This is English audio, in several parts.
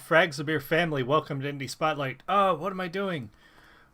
Frags of Beer family, welcome to Indie Spotlight. Oh, what am I doing?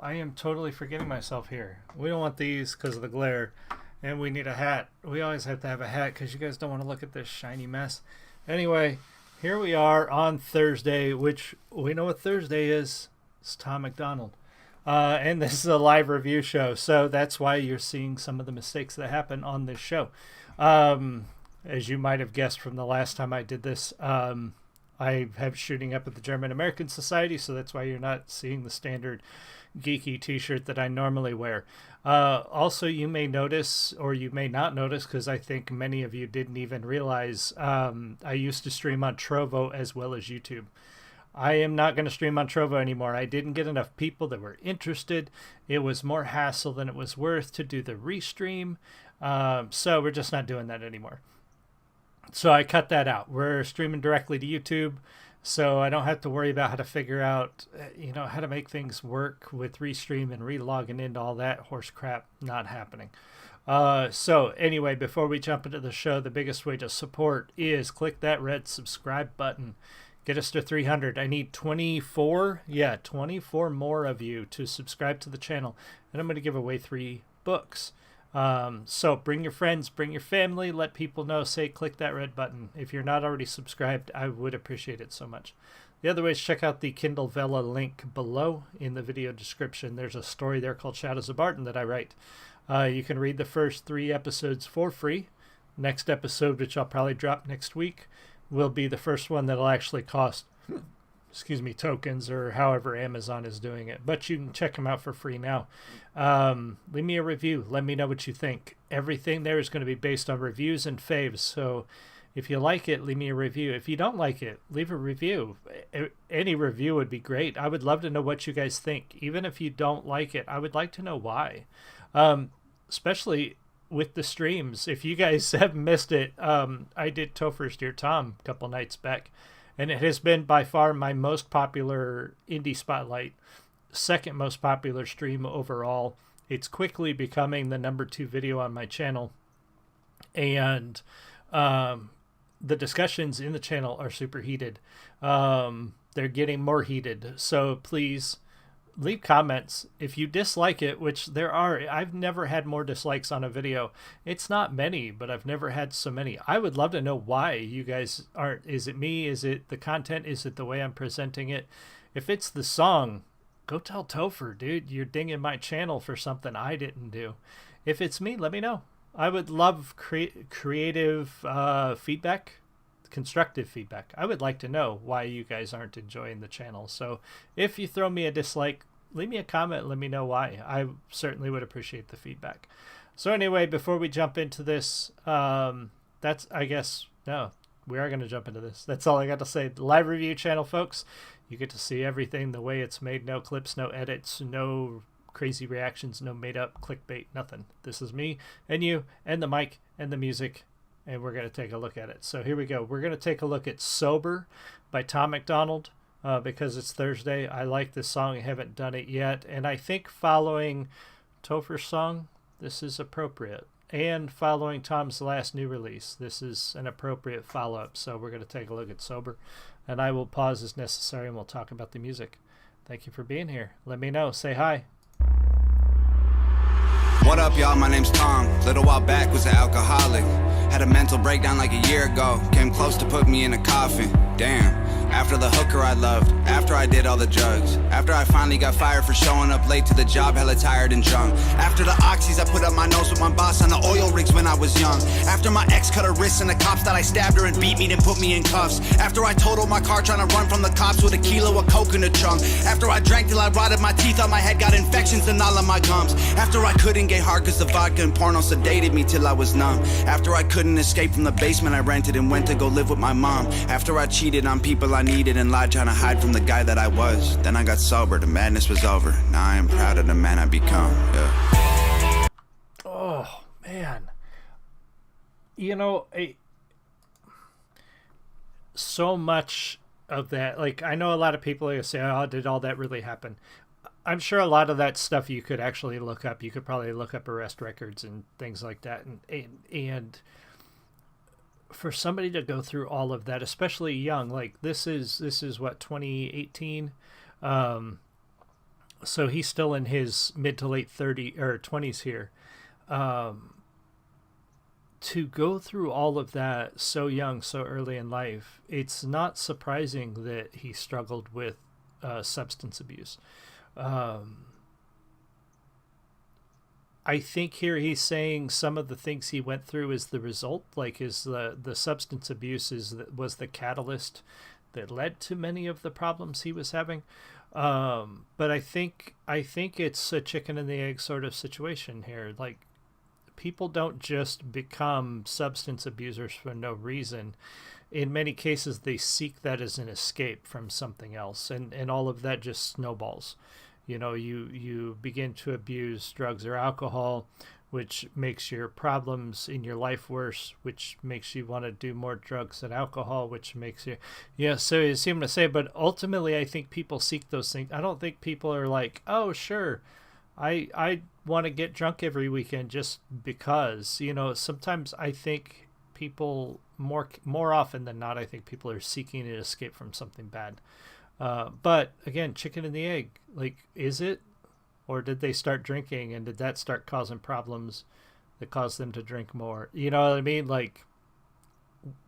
I am totally forgetting myself here. We don't want these because of the glare, and we need a hat. We always have to have a hat because you guys don't want to look at this shiny mess. Anyway, here we are on Thursday, which we know what Thursday is. It's Tom MacDonald. And this is a live review show, so that's why you're seeing some of the mistakes that happen on this show. As you might have guessed from the last time I did this, I have shooting up at the German American Society, so that's why you're not seeing the standard geeky t-shirt that I normally wear. Also, you may notice, or you may not notice, because I think many of you didn't even realize, I used to stream on Trovo as well as YouTube. I am not going to stream on Trovo anymore. I didn't get enough people that were interested. It was more hassle than it was worth to do the restream. So we're just not doing that anymore. So I cut that out. We're streaming directly to YouTube, so I don't have to worry about how to figure out, how to make things work with restream and re-logging into all that horse crap. Not happening. So anyway, before we jump into the show, the biggest way to support is click that red subscribe button. Get us to 300. I need 24 more of you to subscribe to the channel, and I'm going to give away 3 books. So bring your friends, bring your family, let people know, say click that red button. If you're not already subscribed, I would appreciate it so much. The other way is check out the Kindle Vella link below in the video description. There's a story there called Shadows of Barton that I write. You can read the first 3 episodes for free. Next episode, which I'll probably drop next week, will be the first one that'll actually cost tokens, or however Amazon is doing it. But you can check them out for free now. Leave me a review. Let me know what you think. Everything there is going to be based on reviews and faves. So if you like it, leave me a review. If you don't like it, leave a review. Any review would be great. I would love to know what you guys think. Even if you don't like it, I would like to know why. Especially with the streams. If you guys have missed it, I did Topher's Dear Tom a couple nights back. And it has been by far my most popular Indie Spotlight, second most popular stream overall. It's quickly becoming the #2 video on my channel. And the discussions in the channel are super heated. They're getting more heated. So please leave comments. If you dislike it, which there are, I've never had more dislikes on a video. It's not many, but I've never had so many. I would love to know why you guys aren't. Is it me? Is it the content? Is it the way I'm presenting it? If it's the song, go tell Topher, dude, you're dinging my channel for something I didn't do. If it's me, let me know. I would love creative feedback, constructive feedback. I would like to know why you guys aren't enjoying the channel. So if you throw me a dislike, leave me a comment, let me know why. I certainly would appreciate the feedback. So anyway, before we jump into this, we are going to jump into this. That's all I got to say. The live review channel, folks. You get to see everything the way it's made. No clips, no edits, no crazy reactions, no made up clickbait, nothing. This is me and you and the mic and the music, and we're going to take a look at it. So here we go. We're going to take a look at Sober by Tom MacDonald. Because it's Thursday. I like this song. I haven't done it yet. And I think following Topher's song, this is appropriate. And following Tom's last new release, this is an appropriate follow-up. So we're going to take a look at Sober. And I will pause as necessary and we'll talk about the music. Thank you for being here. Let me know. Say hi. What up, y'all? My name's Tom. Little while back was an alcoholic. Had a mental breakdown like a year ago. Came close to put me in a coffin. Damn. After the hooker I loved, after I did all the drugs, after I finally got fired for showing up late to the job, hella tired and drunk. After the oxys I put up my nose with my boss on the oil rigs when I was young. After my ex cut her wrists and the cops thought I stabbed her and beat me then put me in cuffs. After I totaled my car trying to run from the cops with a kilo of coke in the trunk. After I drank till I rotted my teeth out my head, got infections in all of my gums. After I couldn't get hard cause the vodka and porno sedated me till I was numb. After I couldn't escape from the basement I rented and went to go live with my mom. After I cheated on people I needed and lied trying to hide from the guy that I was. Then I got sober, the madness was over. Now I am proud of the man I become. Yeah. Oh man, so much of that, like, I know a lot of people are say, oh, did all that really happen? I'm sure a lot of that stuff you could actually look up. You could probably look up arrest records and things like that, and for somebody to go through all of that, especially young, like this is what, 2018. So he's still in his mid to late 30 or 20s here. To go through all of that so young, so early in life, it's not surprising that he struggled with substance abuse. I think here he's saying some of the things he went through is the result, like is the substance abuse was the catalyst that led to many of the problems he was having. But I think it's a chicken and the egg sort of situation here. Like, people don't just become substance abusers for no reason. In many cases, they seek that as an escape from something else, and all of that just snowballs. You know, you begin to abuse drugs or alcohol, which makes your problems in your life worse, which makes you want to do more drugs and alcohol, which makes you, so you seem to say, but ultimately I think people seek those things. I don't think people are like, oh, sure, I want to get drunk every weekend just because, sometimes I think people more often than not, I think people are seeking an escape from something bad. But again, chicken and the egg, like, is it? Or did they start drinking and did that start causing problems that caused them to drink more? You know what I mean? Like,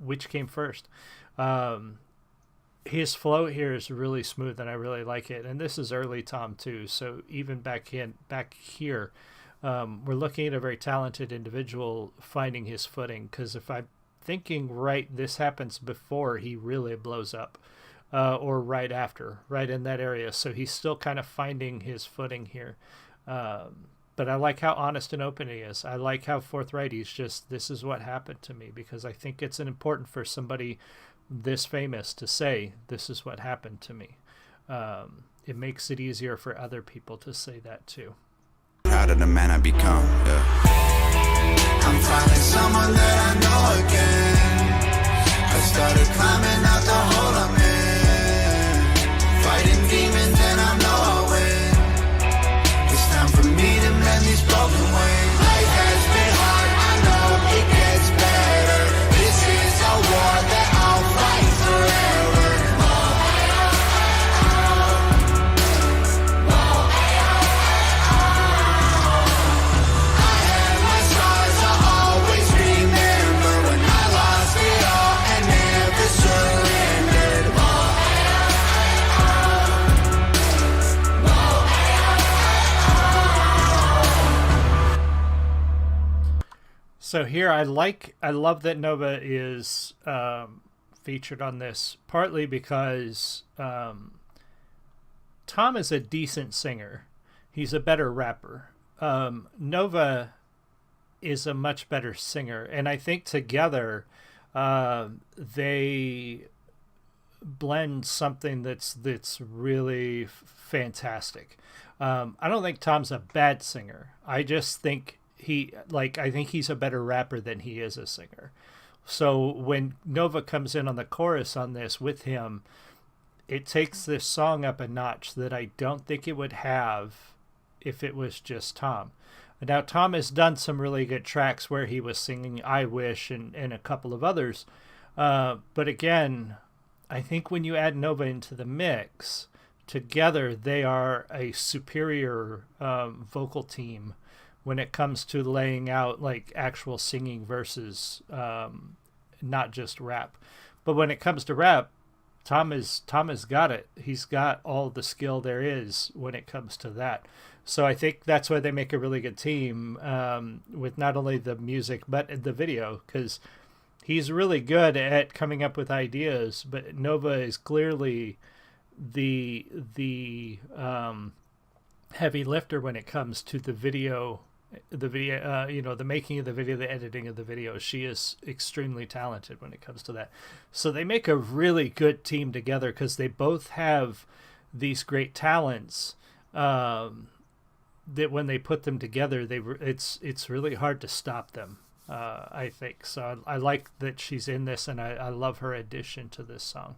which came first? His flow here is really smooth and I really like it. And this is early Tom too. So even back here, we're looking at a very talented individual finding his footing. Because if I'm thinking right, this happens before he really blows up. Or right after, right in that area. So he's still kind of finding his footing here. But I like how honest and open he is. I like how forthright he's just, this is what happened to me. Because I think it's important for somebody this famous to say, this is what happened to me. It makes it easier for other people to say that too. Proud of the man I become, yeah. I'm finding someone that I know again. I started climbing out the hole I'm in. Fighting demons and I know I'll win. It's time for me to mend these broken wings. Life has been hard, I know it gets better. This is a war that I'll fight forever. I had my scars, I'll always remember when I lost it all and never surrendered. So here I love that Nova is featured on this, partly because Tom is a decent singer. He's a better rapper. Nova is a much better singer. And I think together they blend something that's really fantastic. I don't think Tom's a bad singer. I just think I think he's a better rapper than he is a singer. So when Nova comes in on the chorus on this with him, it takes this song up a notch that I don't think it would have if it was just Tom. Now, Tom has done some really good tracks where he was singing I Wish and a couple of others. But again, I think when you add Nova into the mix, together they are a superior vocal team when it comes to laying out like actual singing versus not just rap. But when it comes to rap, Tom has got it. He's got all the skill there is when it comes to that. So I think that's why they make a really good team with not only the music but the video, because he's really good at coming up with ideas, but Nova is clearly the heavy lifter when it comes to the video, the making of the video, the editing of the video. She is extremely talented when it comes to that. So they make a really good team together because they both have these great talents that when they put them together, it's really hard to stop them. I think so. I like that she's in this, and I love her addition to this song.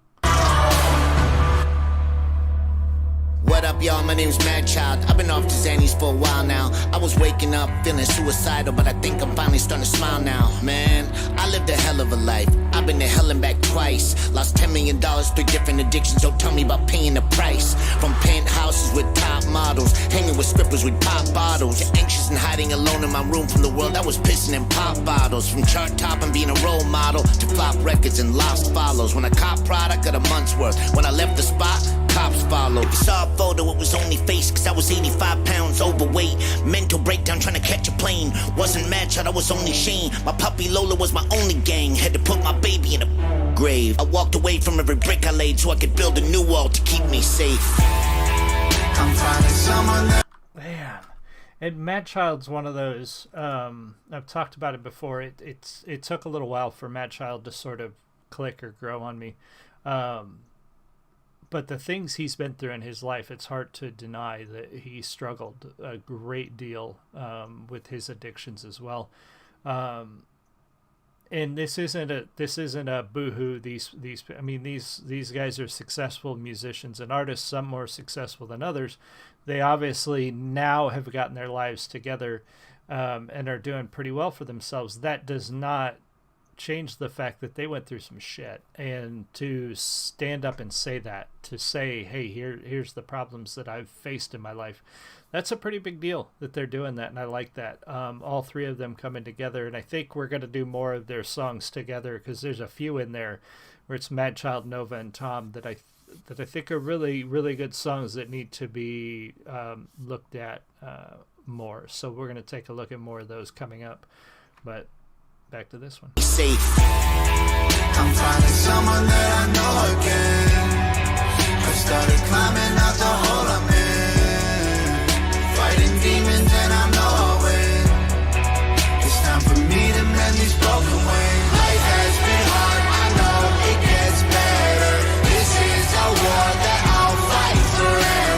What up, y'all? My name's Madchild. I've been off the Xannies for a while now. I was waking up feeling suicidal, but I think I'm finally starting to smile now. Man, I lived a hell of a life. I've been to hell and back twice. Lost $10 million, 3 different addictions. Don't tell me about paying the price. From penthouses with top models, hanging with strippers with pop bottles. Anxious and hiding alone in my room from the world that was pissing in pop bottles. From chart topping, being a role model, to flop records and lost follows. When I cop product, got a month's worth. When I left the spot, cops followed. You saw a photo, it was only face, cause I was 85 pounds overweight. Mental breakdown trying to catch a plane. Wasn't Madchild, I was only Shane. My puppy Lola was my only gang. Had to put my baby in a grave. I walked away from every brick I laid so I could build a new wall to keep me safe. I'm finding someone that... Man. And Madchild's one of those, I've talked about it before, it took a little while for Madchild to sort of click or grow on me. But the things he's been through in his life, it's hard to deny that he struggled a great deal with his addictions as well. And this isn't a boohoo. These guys are successful musicians and artists, some more successful than others. They obviously now have gotten their lives together and are doing pretty well for themselves. That does not change the fact that they went through some shit, and to stand up and say that, to say, hey, here's the problems that I've faced in my life, that's a pretty big deal that they're doing that, and I like that. All 3 of them coming together, and I think we're going to do more of their songs together, because there's a few in there where it's Madchild, Nova, and Tom that I think are really, really good songs that need to be looked at more. So we're going to take a look at more of those coming up. But back to this one. Safe. I'm finding someone that I know again. I started climbing out the hole I'm in. Fighting demons and I know I'll win. It's time for me to mend these broken wings. Life has been hard, I know it gets better. This is a war that I'll fight forever.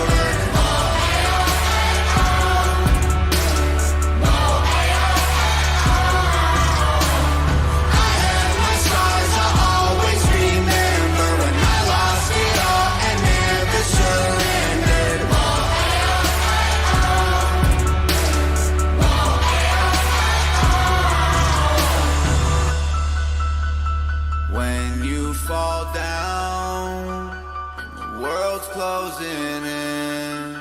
When you fall down and the world's closing in,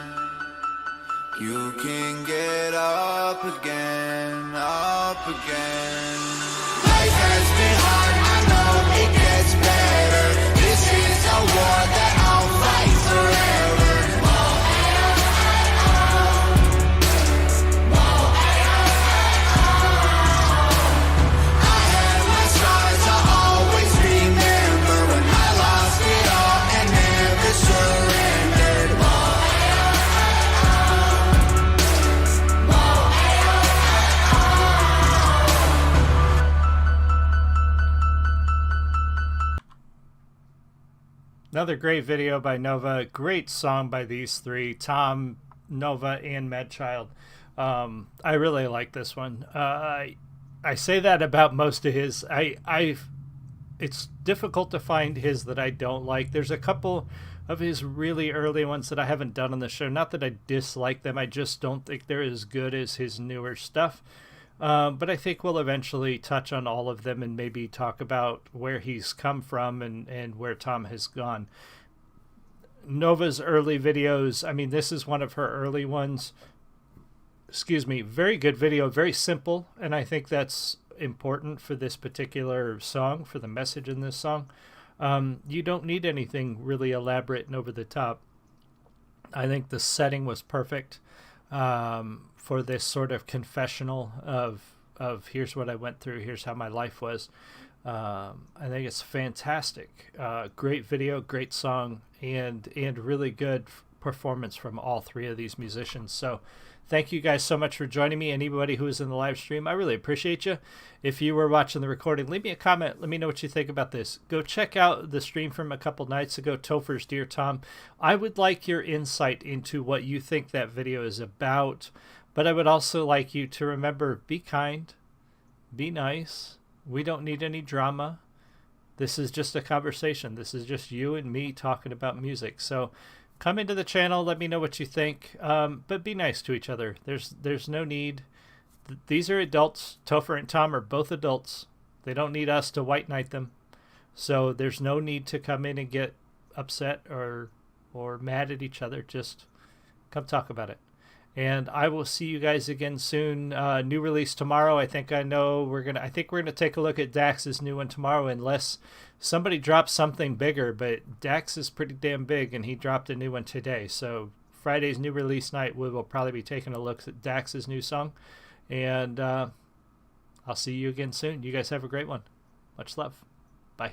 you can get up again, up again. Life has been hard, I know it gets better. This is a war that I'll fight forever. Another great video by Nova. Great song by these 3, Tom, Nova, and Madchild. I really like this one. I say that about most of his. It's difficult to find his that I don't like. There's a couple of his really early ones that I haven't done on the show. Not that I dislike them. I just don't think they're as good as his newer stuff. But I think we'll eventually touch on all of them and maybe talk about where he's come from and where Tom has gone. Nova's early videos, I mean, this is one of her early ones. Excuse me, very good video, very simple, and I think that's important for this particular song, for the message in this song. You don't need anything really elaborate and over the top. I think the setting was perfect. For this sort of confessional of here's what I went through, here's how my life was. I think it's fantastic. Great video, great song, and really good performance from all 3 of these musicians. So thank you guys so much for joining me. Anybody who is in the live stream, I really appreciate you. If you were watching the recording, leave me a comment. Let me know what you think about this. Go check out the stream from a couple nights ago, Topher's Dear Tom. I would like your insight into what you think that video is about. But I would also like you to remember, be kind, be nice. We don't need any drama. This is just a conversation. This is just you and me talking about music. So come into the channel. Let me know what you think. But be nice to each other. There's no need. These are adults. Topher and Tom are both adults. They don't need us to white knight them. So there's no need to come in and get upset or mad at each other. Just come talk about it. And I will see you guys again soon. New release tomorrow. I think we're gonna take a look at Dax's new one tomorrow, unless somebody drops something bigger. But Dax is pretty damn big, and he dropped a new one today. So Friday's new release night, we will probably be taking a look at Dax's new song. And I'll see you again soon. You guys have a great one. Much love. Bye.